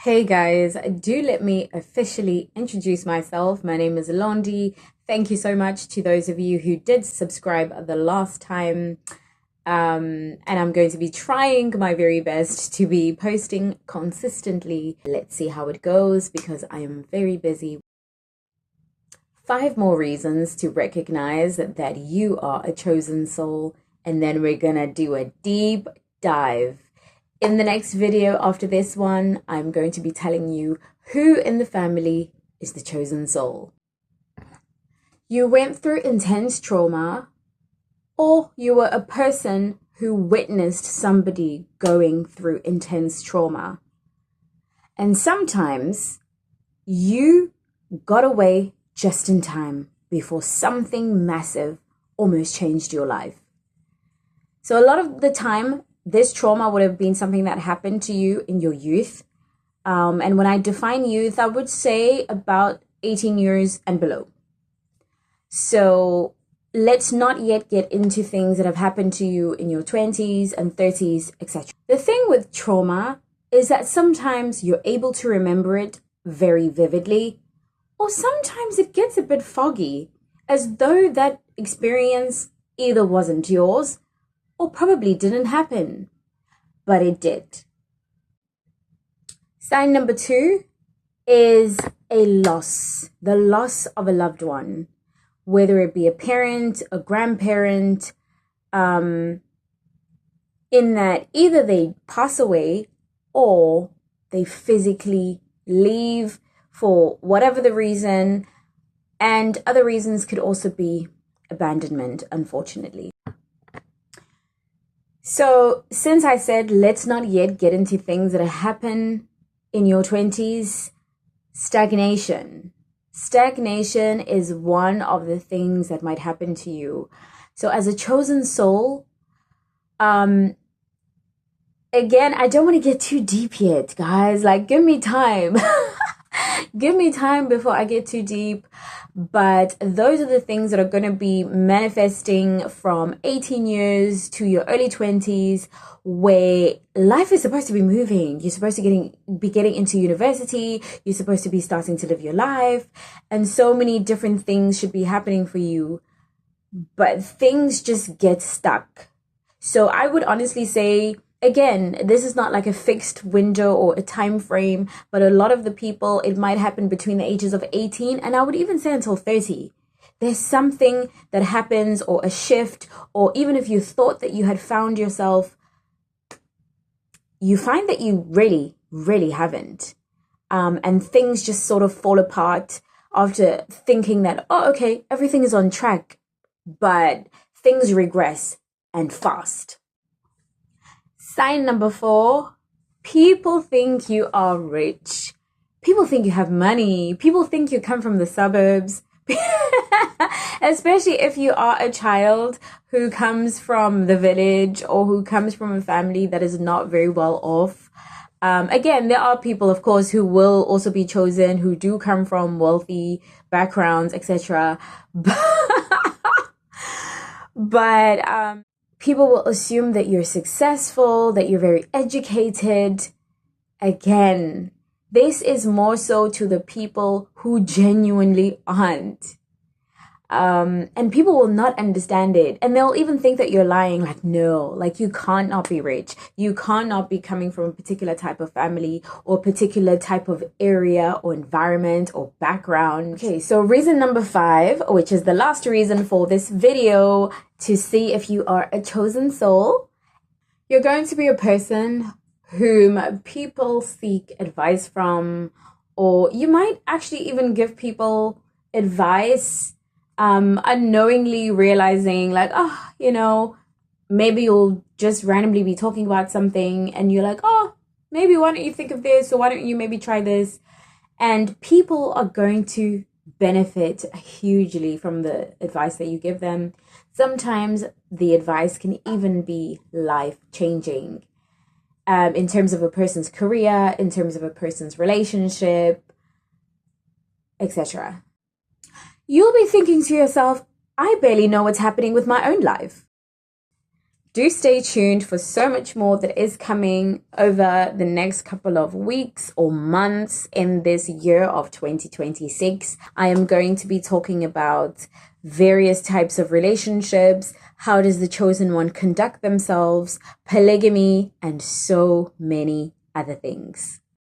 Hey guys, do let me officially introduce myself. My name is Londi. Thank you so much to those of you who did subscribe the last time. And I'm going to be trying my very best to be posting consistently. Let's see how it goes because I am very busy. 5 more reasons to recognize that you are a chosen soul, and then we're gonna do a deep dive. In the next video after this one, I'm going to be telling you who in the family is the chosen soul. You went through intense trauma, or you were a person who witnessed somebody going through intense trauma. And sometimes you got away just in time before something massive almost changed your life. So a lot of the time, this trauma would have been something that happened to you in your youth. And when I define youth, I would say about 18 years and below. So let's not yet get into things that have happened to you in your 20s and 30s, etc. The thing with trauma is that sometimes you're able to remember it very vividly, or sometimes it gets a bit foggy, as though that experience either wasn't yours or probably didn't happen, but it did. Sign number 2 is a loss, the loss of a loved one, whether it be a parent, a grandparent, in that either they pass away or they physically leave for whatever the reason, and other reasons could also be abandonment, unfortunately. So since I said let's not yet get into things that happen in your 20s, stagnation. Stagnation is one of the things that might happen to you. So as a chosen soul, again, I don't want to get too deep yet, guys. Like, give me time. Give me time before I get too deep. But those are the things that are going to be manifesting from 18 years to your early 20s, where life is supposed to be moving. You're supposed to be getting into university. You're supposed to be starting to live your life. And so many different things should be happening for you. But things just get stuck. So I would honestly say, again, this is not like a fixed window or a time frame, but a lot of the people, it might happen between the ages of 18 and I would even say until 30. There's something that happens, or a shift, or even if you thought that you had found yourself, you find that you really, really haven't. And things just sort of fall apart after thinking that, oh, okay, everything is on track, but things regress and fast. Sign number 4, people think you are rich. People think you have money. People think you come from the suburbs. Especially if you are a child who comes from the village or who comes from a family that is not very well off. Again, there are people, of course, who will also be chosen, who do come from wealthy backgrounds, etc. But people will assume that you're successful, that you're very educated. Again, this is more so to the people who genuinely aren't. And people will not understand it. And they'll even think that you're lying. Like, no, like you can't not be rich. You can't not be coming from a particular type of family or particular type of area or environment or background. Okay, so reason number 5, which is the last reason for this video, to see if you are a chosen soul. You're going to be a person whom people seek advice from, or you might actually even give people advice, unknowingly realizing like, maybe you'll just randomly be talking about something and you're like, oh, maybe why don't you think of this, or why don't you maybe try this? And people are going to benefit hugely from the advice that you give them. Sometimes the advice can even be life-changing, in terms of a person's career, in terms of a person's relationship, etc. You'll be thinking to yourself, I barely know what's happening with my own life. do stay tuned for so much more that is coming over the next couple of weeks or months in this year of 2026. I am going to be talking about various types of relationships, how does the chosen one conduct themselves, polygamy, and so many other things.